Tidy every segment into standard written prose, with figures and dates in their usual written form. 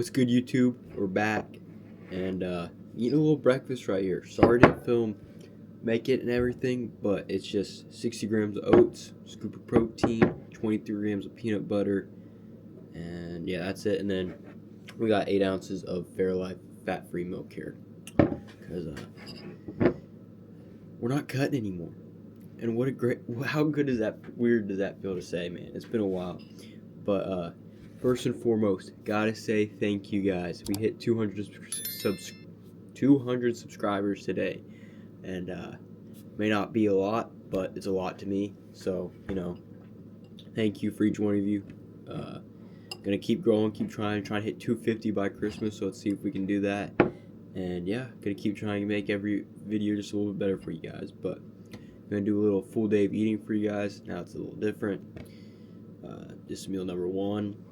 What's good, YouTube? We're back and eating a little breakfast right here. Sorry to film, make it and everything, but it's just 60 grams of oats, scoop of protein, 23 grams of peanut butter, and yeah, that's it. And then we got 8 ounces of Fairlife fat-free milk here because we're not cutting anymore. And how good is that? Weird does that feel to say, man? It's been a while, but first and foremost, gotta say thank you guys. We hit 200 subscribers today, and may not be a lot, but it's a lot to me. So thank you for each one of you. Gonna keep growing, keep trying to hit 250 by Christmas. So let's see if we can do that. And yeah, gonna keep trying to make every video just a little bit better for you guys. But I'm gonna do a little full day of eating for you guys. Now it's a little different. This is meal number 1.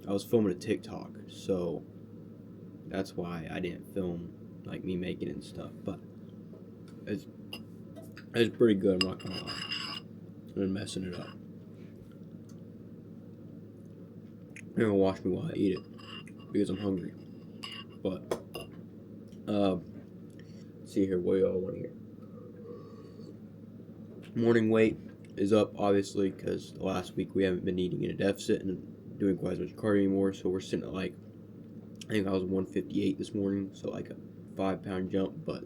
I was filming a TikTok, so that's why I didn't film like me making it and stuff. But it's pretty good. I'm not gonna lie. I'm messing it up. You're gonna watch me while I eat it because I'm hungry. But let's see here. What do y'all want to hear? Morning weight is up, obviously, because last week we haven't been eating in a deficit and doing quite as much cardio anymore. So we're sitting at I think I was 158 this morning, so like a 5-pound jump, but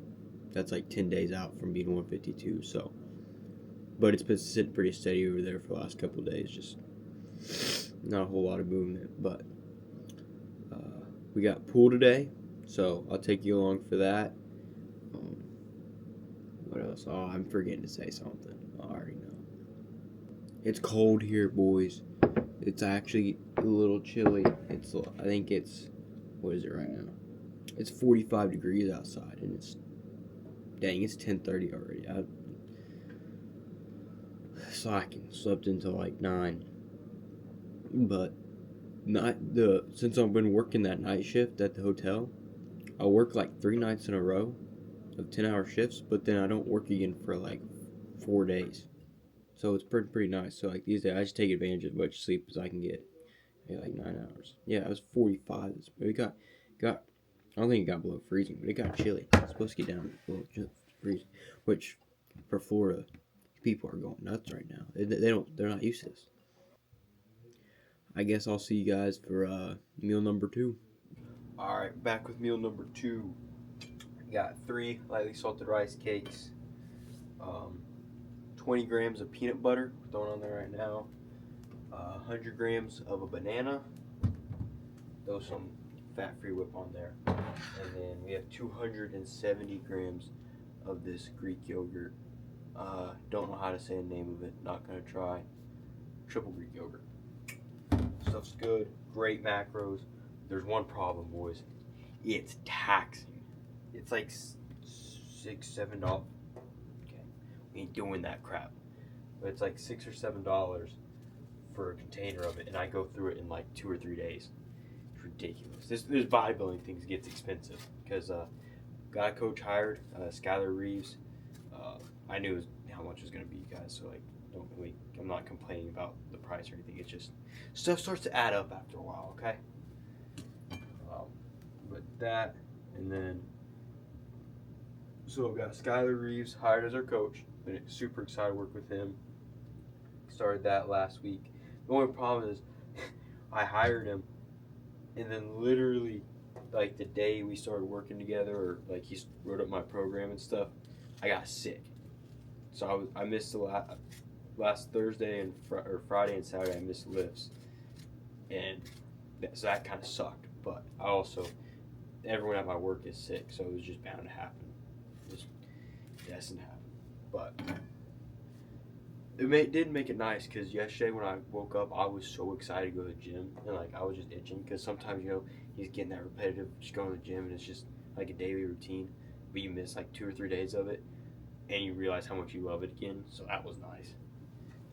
that's like 10 days out from being 152. So, but it's been sitting pretty steady over there for the last couple of days, just not a whole lot of movement. But we got pool today, so I'll take you along for that. What else? Oh, I'm forgetting to say something. I already know. It's cold here, boys. It's actually a little chilly. I think it's, what is it right now? It's 45 degrees outside, and it's 10:30 already. I slacking. Slept until like 9. But since I've been working that night shift at the hotel, I work like 3 nights in a row of 10-hour shifts, but then I don't work again for like 4 days. So it's pretty nice. So like these days, I just take advantage of as much sleep as I can get. Like 9 hours. Yeah, it was 45. It got. I don't think it got below freezing, but it got chilly. It's supposed to get down below freezing, which for Florida, people are going nuts right now. They're not used to this. I guess I'll see you guys for meal number 2. All right, back with meal number 2. Got 3 lightly salted rice cakes, 20 grams of peanut butter thrown on there right now, 100 grams of a banana, throw some fat-free whip on there, and then we have 270 grams of this Greek yogurt. Don't know how to say the name of it, not gonna try. Triple Greek yogurt. Stuff's good, great macros. There's one problem, boys. It's taxing. It's like $6-7. Okay, we ain't doing that crap. But it's like $6 or $7 for a container of it, and I go through it in like 2 or 3 days. It's ridiculous. This bodybuilding things gets expensive because got a coach hired, Skylar Reeves. I knew how much it was gonna be, guys. So like, I'm not complaining about the price or anything. It's just stuff starts to add up after a while. Okay. But that, and then so I've got Skylar Reeves hired as our coach. Been super excited to work with him. Started that last week. The only problem is I hired him, and then literally like the day we started working together, or like he wrote up my program and stuff, I got sick. So I missed the last Thursday and Friday and Saturday. I missed lifts, and so that kind of sucked. But I also, everyone at my work is sick, so it was just bound to happen. Just destined to happen. But it did make it nice, because yesterday when I woke up, I was so excited to go to the gym, and like I was just itching, because sometimes he's getting that repetitive, just going to the gym, and it's just like a daily routine, but you miss like 2 or 3 days of it, and you realize how much you love it again. So that was nice.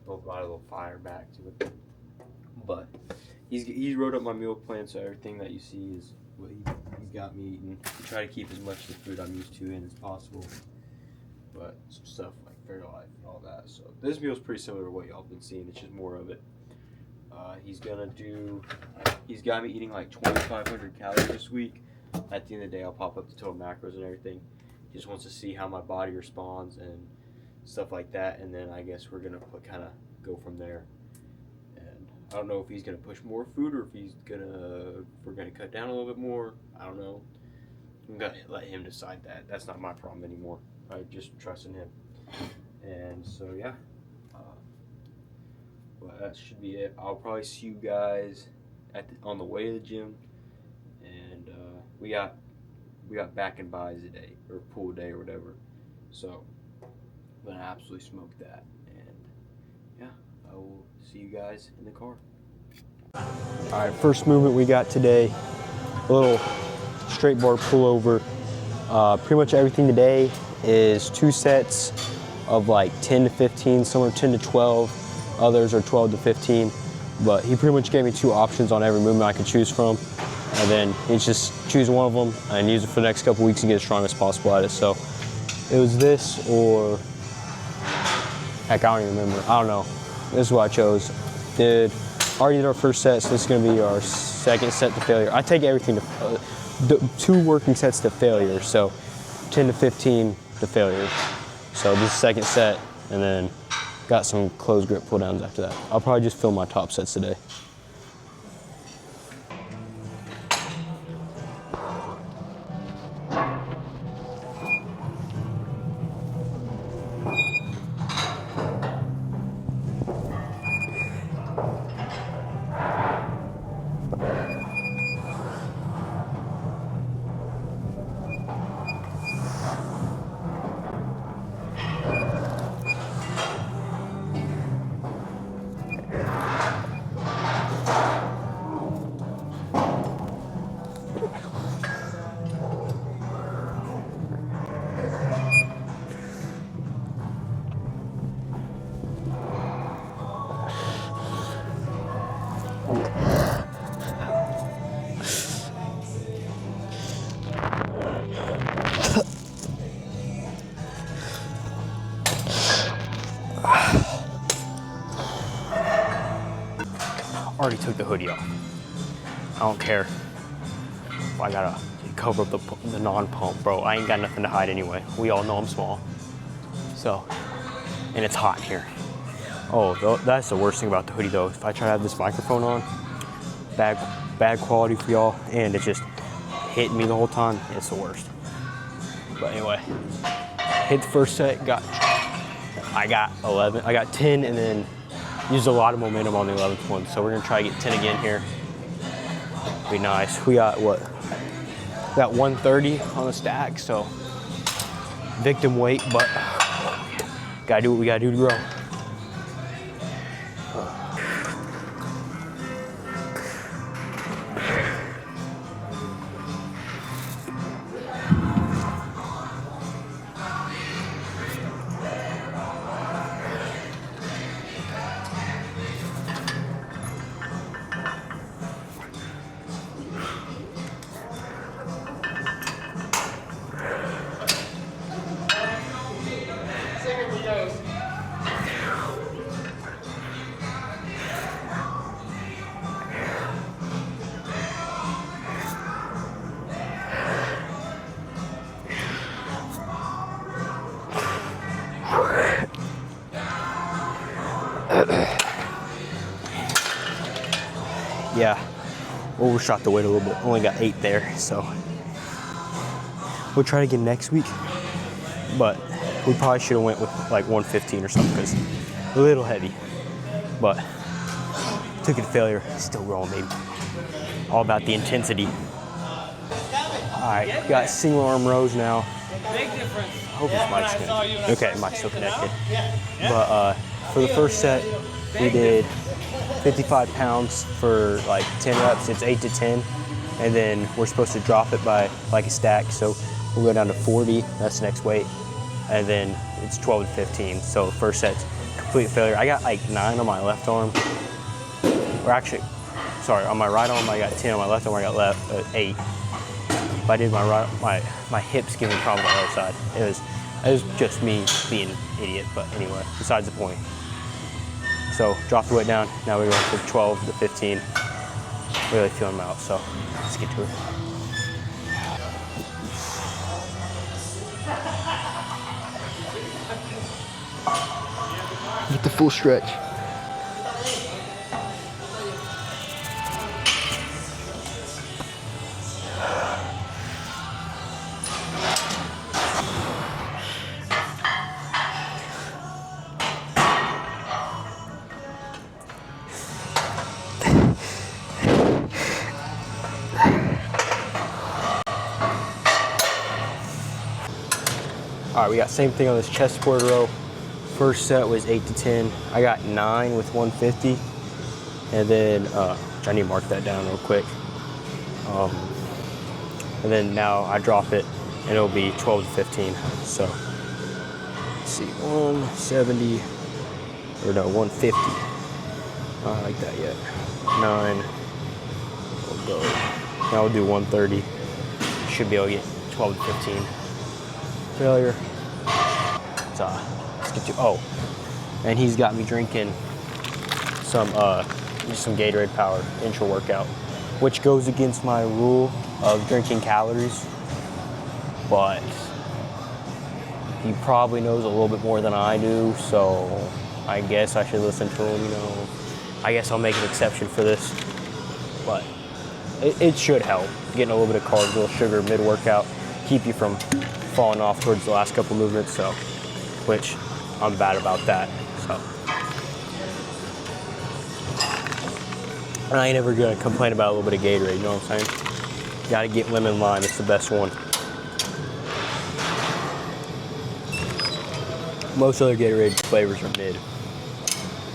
Brought a little fire back to it. But he's wrote up my meal plan, so everything that you see is what he's got me eating. I try to keep as much of the food I'm used to in as possible, but some stuff like Fairlife and all that. So this meal is pretty similar to what y'all been seeing. It's just more of it. He's got me eating like 2,500 calories this week. At the end of the day, I'll pop up the total macros and everything. He just wants to see how my body responds and stuff like that, and then I guess we're gonna kind of go from there. And I don't know if he's gonna push more food or if we're gonna cut down a little bit more. I don't know. I'm gonna let him decide that. That's not my problem anymore. I just trust in him. And so yeah. Well, that should be it. I'll probably see you guys on the way to the gym, and we got back and buys today, or pool day or whatever. So I'm gonna absolutely smoke that, and yeah, I will see you guys in the car. All right, first movement we got today, a little straight bar pullover. Pretty much everything today is 2 sets of like 10 to 15, some are 10 to 12. Others are 12 to 15, but he pretty much gave me 2 options on every movement I could choose from, and then he just choose one of them and use it for the next couple weeks and get as strong as possible at it. So it was this, or heck, I don't even remember. I don't know. This is what I chose. Already did our first set, so this is going to be our second set to failure. I take everything to 2 working sets to failure, so 10 to 15 to failure. So this is second set, and then got some closed grip pull downs after that. I'll probably just film my top sets today. Already took the hoodie off. I don't care. I gotta cover up the non-pump, bro. I ain't got nothing to hide anyway. We all know I'm small. So, and it's hot here. Oh, that's the worst thing about the hoodie though. If I try to have this microphone on, bad quality for y'all, and it just hitting me the whole time. It's the worst. But anyway, hit the first set. I got 11. I got 10, and then used a lot of momentum on the 11th one. So we're gonna try to get 10 again here. Be nice. We got what? We got 130 on the stack. So victim weight, but gotta do what we gotta do to grow. Yeah, overshot the weight a little bit. Only got 8 there, so we'll try it again next week. But we probably should have went with like 115 or something because a little heavy. But took it to failure. Still rolling, baby. All about the intensity. All right, got single arm rows now. Big difference. Hope this mic's connected. Okay, mic's still connected. But for the first set, we did 55 pounds for like 10 reps. It's 8 to 10. And then we're supposed to drop it by like a stack. So we'll go down to 40. That's the next weight. And then it's 12 to 15. So the first set's complete failure. I got like 9 on my left arm. Or actually, sorry, on my right arm I got 10. On my left arm I got 8. But I did my hips giving me problems on the other side. It was just me being an idiot. But anyway, besides the point. So drop the weight down. Now we're going from 12 to 15. Really feeling them out, so let's get to it. Get the full stretch. All right, we got same thing on this chest support row. First set was 8 to 10. I got 9 with 150. And then, I need to mark that down real quick. And then now I drop it and it'll be 12 to 15. So, let's see, 170, or no, 150. I don't like that yet. 9, we'll go. Now we'll do 130. Should be able to get 12 to 15. Failure. So, let's get to, oh, and he's got me drinking some Gatorade Power intra-workout, which goes against my rule of drinking calories, but he probably knows a little bit more than I do, so I guess I should listen to him, you know. I guess I'll make an exception for this, but it should help. Getting a little bit of carbs, a little sugar mid-workout, keep you from falling off towards the last couple movements, so, which I'm bad about that, so. And I ain't ever gonna complain about a little bit of Gatorade, you know what I'm saying? Gotta get lemon lime, it's the best one. Most other Gatorade flavors are mid.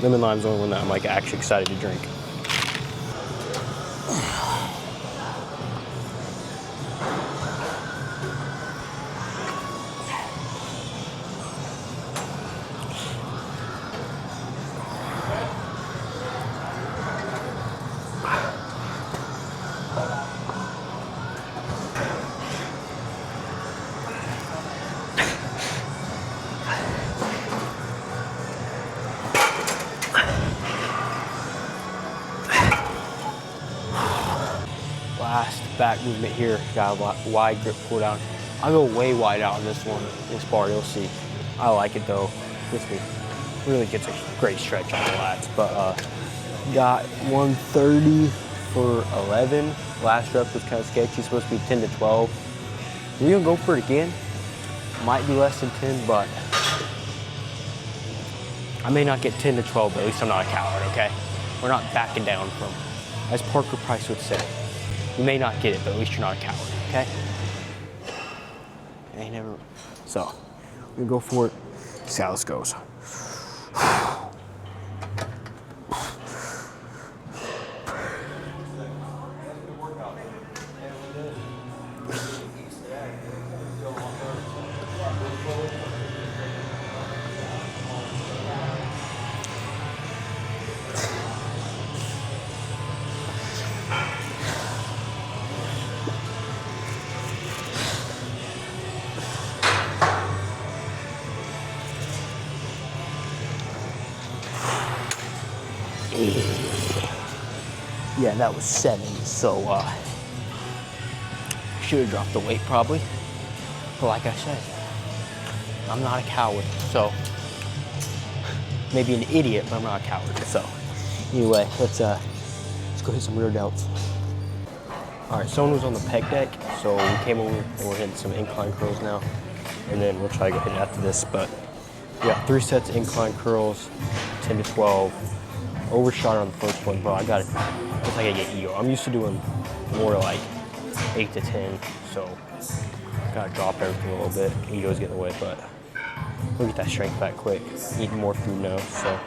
Lemon lime's the only one that I'm like actually excited to drink. Last back movement here, got a wide grip pull down. I'll go way wide out on this one, this bar, you'll see. I like it though, gets me, really gets a great stretch on the lats. But got 130 for 11. Last rep was kind of sketchy, supposed to be 10 to 12. We're gonna go for it again. Might be less than 10, but I may not get 10 to 12, but at least I'm not a coward, okay? We're not backing down from, as Parker Price would say. You may not get it, but at least you're not a coward, okay? Ain't never. So, we're gonna go for it. See how this goes. Yeah, that was 7, so should have dropped the weight probably. But like I said, I'm not a coward, so maybe an idiot, but I'm not a coward. So anyway, let's go hit some rear delts. All right, someone was on the pec deck, so we came over and we're hitting some incline curls now, and then we'll try to go hit it after this. But we got 3 sets of incline curls, 10 to 12. Overshot on the first one, bro. I got it. Looks like I get ego. I'm used to doing more like 8 to 10, so gotta drop everything a little bit. Ego's getting away, but we'll get that strength back quick. Eating more food now, so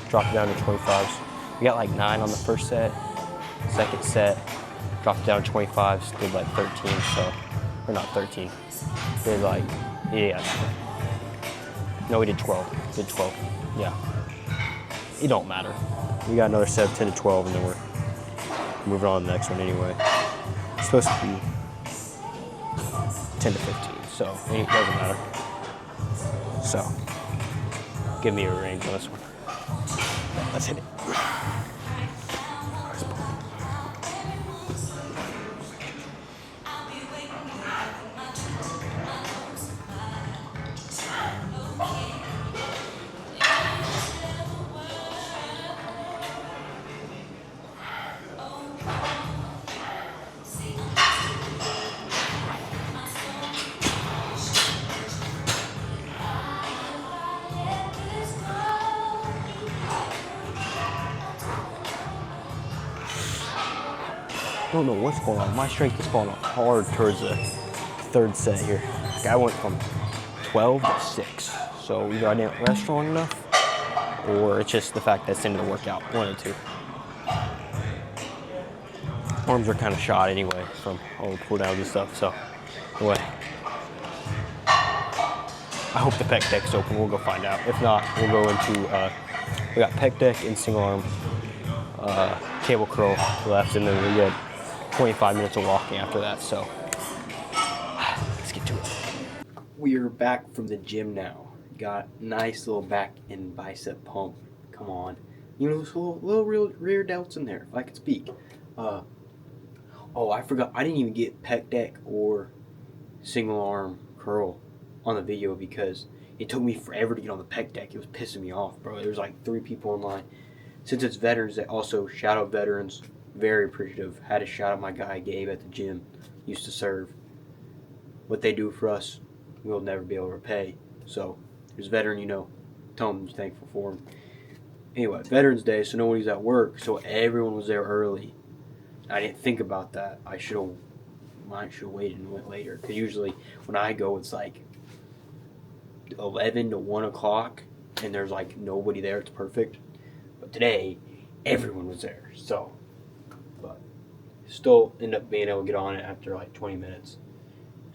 drop it down to 25s. We got like 9 on the first set. Second set, dropped it down to 25s. Did like 13, so or not 13. Did like no, we did 12. Did 12. Yeah. It don't matter. We got another set of 10 to 12, and then we're moving on to the next one anyway. It's supposed to be 10 to 15, so it doesn't matter. So, give me a range on this one. Let's hit it. I don't know what's going on. My strength is falling off hard towards the third set here. Like I went from 12 to 6. So either I didn't rest long enough, or it's just the fact that it's the end of the workout. One of the two. Arms are kind of shot anyway from all the pull downs and stuff. So anyway, I hope the pec deck's open. We'll go find out. If not, we'll go into we got pec deck and single arm cable curl left, and then we get 25 minutes of walking after that. So let's get to it. We are back from the gym now. Got nice little back and bicep pump. Come on, you know, there's little rear delts in there. If I could speak. Oh, I forgot. I didn't even get pec deck or single arm curl on the video because it took me forever to get on the pec deck. It was pissing me off, bro. There's like 3 people in line. Since it's veterans, that also shout out veterans. Very appreciative. Had to shout out my guy Gabe at the gym. Used to serve. What they do for us, we'll never be able to repay. So, there's a veteran, you know, tell them you're thankful for him. Anyway, Veterans Day, so nobody's at work, so everyone was there early. I didn't think about that. I should have waited and went later. Because usually when I go, it's like 11 to 1 o'clock, and there's like nobody there. It's perfect. But today, everyone was there. So, but still ended up being able to get on it after like 20 minutes.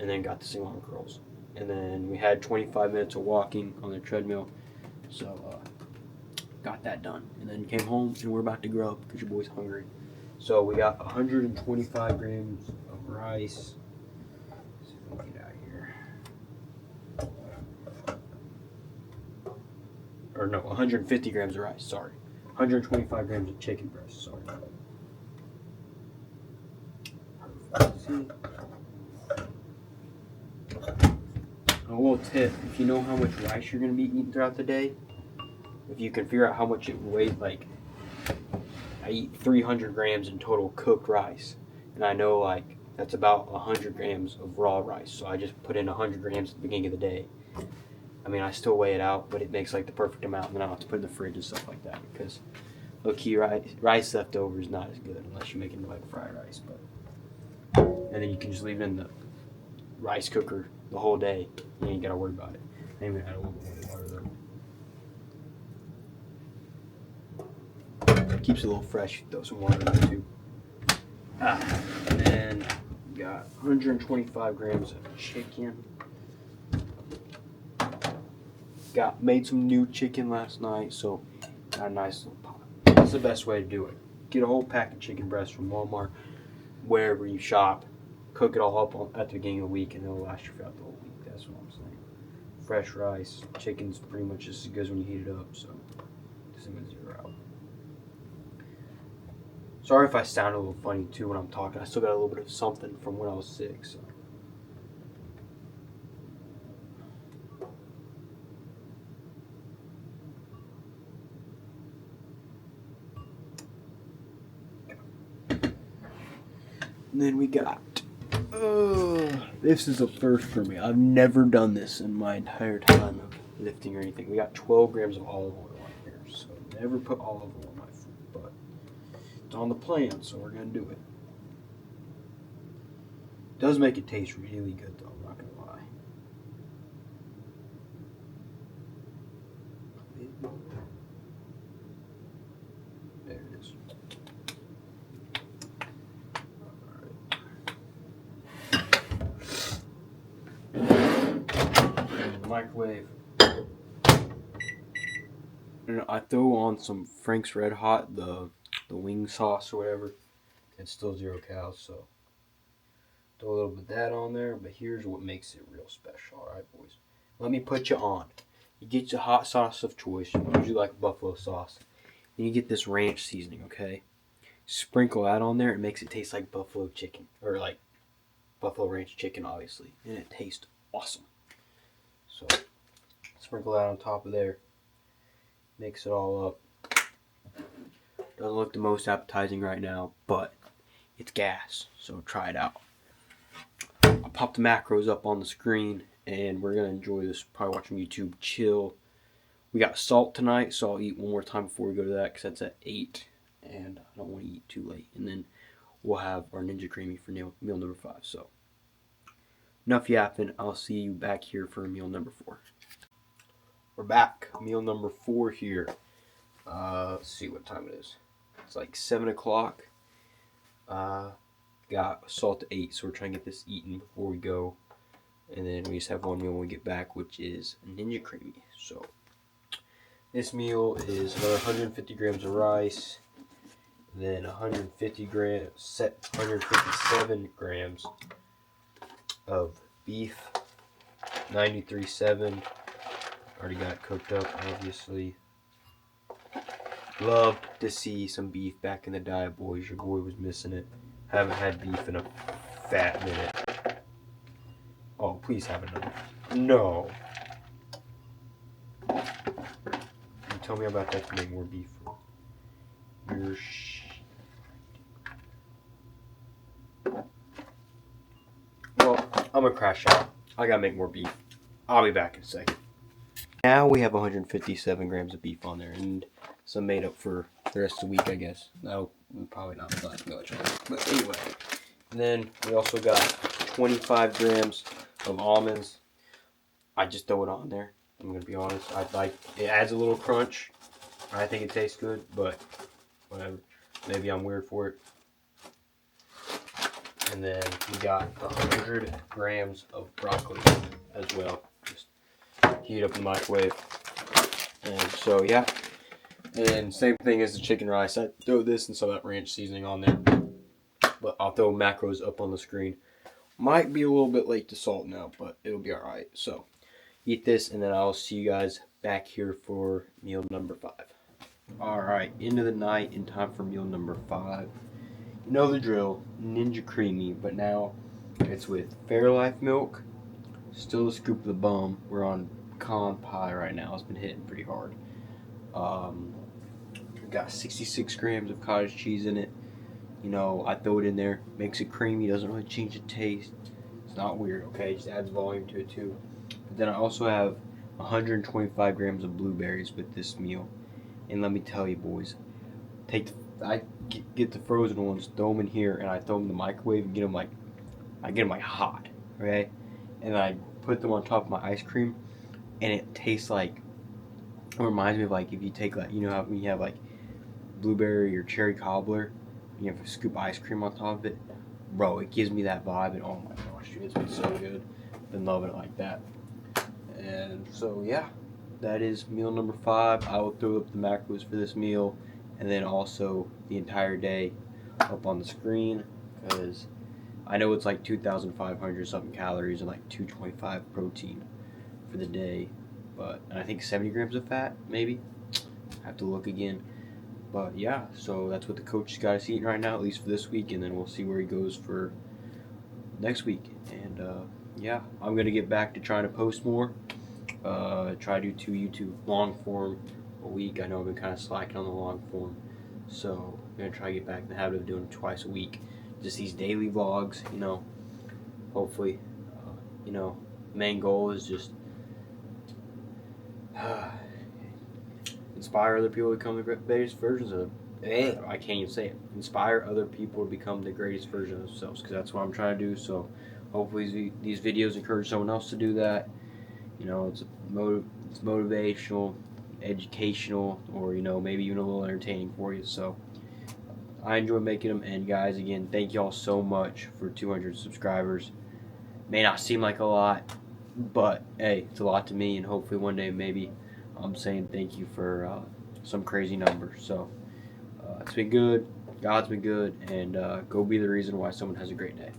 And then got the single arm curls. And then we had 25 minutes of walking on the treadmill. So, got that done. And then came home, and we're about to grow up because your boy's hungry. So we got 125 grams of rice. Let's see if we can get out here. Or no, 150 grams of rice, sorry. 125 grams of chicken breast, sorry. Perfect. A little tip, if you know how much rice you're going to be eating throughout the day, if you can figure out how much it weighs, like, I eat 300 grams in total cooked rice, and I know like that's about 100 grams of raw rice, so I just put in 100 grams at the beginning of the day. I mean, I still weigh it out, but it makes like the perfect amount, and then I don't have to put it in the fridge and stuff like that, because low-key rice left over is not as good unless you make it into like fried rice. But and then you can just leave it in the rice cooker the whole day, you ain't gotta worry about it. I even add a little bit more water though. Keeps it a little fresh. Throw some water in there too. And then got 125 grams of chicken. Made some new chicken last night, so got a nice little pot. That's the best way to do it. Get a whole pack of chicken breasts from Walmart, wherever you shop. Cook it all up at the beginning of the week, and it'll last you throughout the whole week. That's what I'm saying. Fresh rice. Chicken's pretty much just as good as when you heat it up, so just gonna zero out. Sorry if I sound a little funny too when I'm talking. I still got a little bit of something from when I was sick. So. And then we got, this is a first for me. I've never done this in my entire time of lifting or anything. We got 12 grams of olive oil on here. So never put olive oil on my food, but it's on the plan, so we're going to do it. It does make it taste really good though, I'm not going to lie. There it is. Microwave. And I throw on some Frank's Red Hot, the wing sauce or whatever. It's still 0 calories, so throw a little bit of that on there. But here's what makes it real special, alright boys. Let me put you on. You get your hot sauce of choice, usually like buffalo sauce. Then you get this ranch seasoning, okay? Sprinkle that on there. It makes it taste like buffalo chicken, or like buffalo ranch chicken, obviously, and it tastes awesome. So sprinkle that on top of there. Mix it all up. Doesn't look the most appetizing right now, but it's gas, so try it out. I'll pop the macros up on the screen, and we're gonna enjoy this. Probably watching YouTube, chill. We got salt tonight, so I'll eat one more time before we go to that, because that's at 8, and I don't want to eat too late. And then we'll have our Ninja Creamy for meal number 5. So enough yapping. I'll see you back here for meal number 4. We're back. Meal number 4 here. Let's see what time it is. It's like 7 o'clock. Got salt at 8, so we're trying to get this eaten before we go. And then we just have one meal when we get back, which is Ninja Creamy. So this meal is another 150 grams of rice, then 157 grams of beef, 93.7. Already got it cooked up, obviously. Love to see some beef back in the diet, boys. Your boy was missing it. Haven't had beef in a fat minute. Oh, please have another. No. You tell me about that to make more beef. You're Well, I'm gonna crash out. I gotta make more beef. I'll be back in a second. Now we have 157 grams of beef on there, and some made up for the rest of the week, I guess. No, probably not much. But anyway, and then we also got 25 grams of almonds. I just throw it on there. I'm gonna be honest. It adds a little crunch. I think it tastes good, but whatever. Maybe I'm weird for it. And then we got 100 grams of broccoli as well. Just heat up in the microwave. And so yeah. And same thing as the chicken rice. I throw this and some of that ranch seasoning on there. But I'll throw macros up on the screen. Might be a little bit late to salt now, but it'll be alright. So eat this, and then I'll see you guys back here for meal number 5. Alright, into the night in time for meal number 5. You know the drill, Ninja Creamy, but now it's with Fairlife milk, still a scoop of the bum. We're on pecan pie right now. It's been hitting pretty hard. We've got 66 grams of cottage cheese in it. You know, I throw it in there, makes it creamy, doesn't really change the taste. It's not weird, okay? It just adds volume to it too. But then I also have 125 grams of blueberries with this meal. And let me tell you, boys, I get the frozen ones, throw them in here, and I throw them in the microwave and get them like hot, okay? And I put them on top of my ice cream, and it tastes like, it reminds me of like if you take like, you know how when you have like blueberry or cherry cobbler, and you have a scoop of ice cream on top of it, bro, it gives me that vibe, and oh my gosh, dude, it's been so good. Been loving it like that. And so yeah, that is meal number 5. I will throw up the macros for this meal, and then also the entire day up on the screen, because I know it's like 2,500 something calories and like 225 protein for the day, but and I think 70 grams of fat, maybe. I have to look again. But yeah, so that's what the coach has got us eating right now, at least for this week, and then we'll see where he goes for next week. And yeah, I'm gonna get back to trying to post more. Try to do 2 YouTube long form a week. I know I've been kind of slacking on the long form, so I'm gonna try to get back in the habit of doing it twice a week. Just these daily vlogs, you know. Hopefully, you know, main goal is just inspire other people to become the greatest versions of them. I can't even say it. Inspire other people to become the greatest version of themselves, because that's what I'm trying to do. So hopefully these videos encourage someone else to do that. You know, it's motivational, educational, or, you know, maybe even a little entertaining for you. So I enjoy making them. And guys, again, thank y'all so much for 200 subscribers. May not seem like a lot, but hey, it's a lot to me, and hopefully one day maybe I'm saying thank you for some crazy numbers. So it's been good. God's been good, and go be the reason why someone has a great day.